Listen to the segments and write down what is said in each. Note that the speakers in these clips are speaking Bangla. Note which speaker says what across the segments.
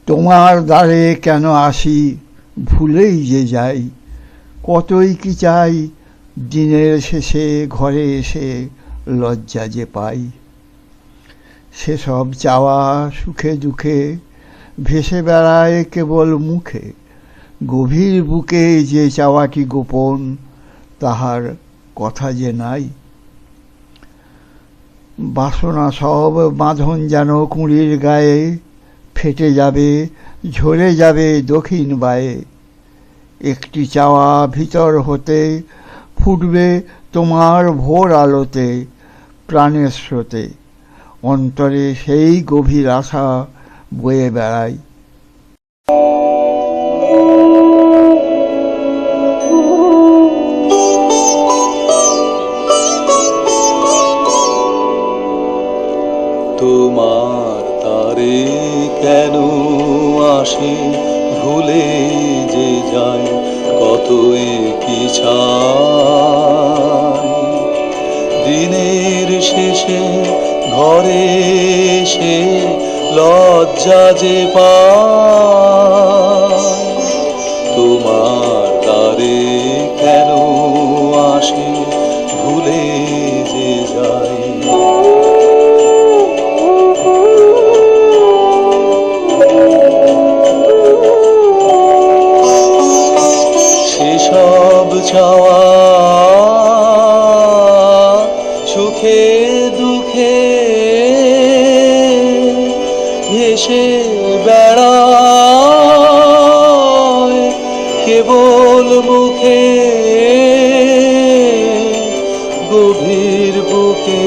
Speaker 1: তোমার দ্বারে কেন আসি ভুলেই যে যাই, কতই কি চাই দিনের শেষে ঘরে এসে লজ্জা যে পাই। সেসব চাওয়া সুখে দুঃখে ভেসে বেড়ায় কেবল মুখে, গভীর বুকে যে চাওয়াটি গোপন তাহার কথা যে নাই। বাসনা সব বাঁধন যেন কুঁড়ির গায়ে, ফেটে যাবে ঝরে যাবে দক্ষিণ বায়ে। একটি চাওয়া ভিতর হতে ফুটবে তোমার ভোর আলোতে, প্রাণের স্রোতে অন্তরে সেই গভীর আশা বয়ে বেড়ায়।
Speaker 2: তোমার তারে কেন আসি ভুলে যে যায়, কতই কি চাই দিনের শেষে ঘরে এসে লজ্জা যে পাই। তোমার তারে কেন আসি ভুলে যে যায়। সেসব চাওয়া সুখে দুঃখে ভেসে বেড়ায় কেবল মুখে, গভীর বুকে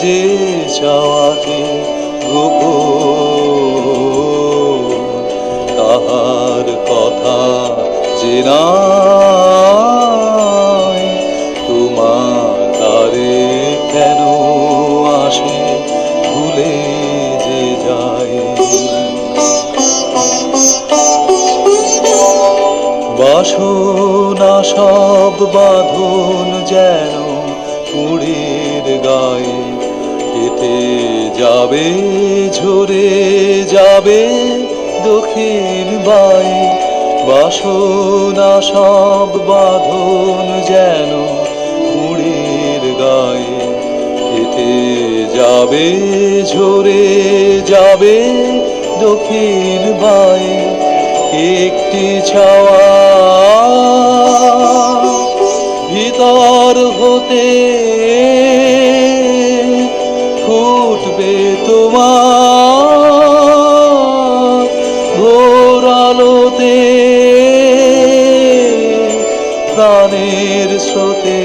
Speaker 2: যে চাওয়াটি গোপন তাহার কথা যে নাই। তোমার দ্বারে কেন আসে ভুলে যে যায়। বাসনা সব বাঁধন যেন কুড়ির গায়ে, কেটে যাবে ঝরে যাবে দক্ষিণ বায়ে। বাসনা সব বাঁধন যেন কুড়ির গায়ে, কেটে যাবে ঝরে যাবে দক্ষিণ বায়ে। একটি চাওয়া ভিতর হতে ফুটবে তোমার ভোর আলোতে, প্রাণের স্রোতে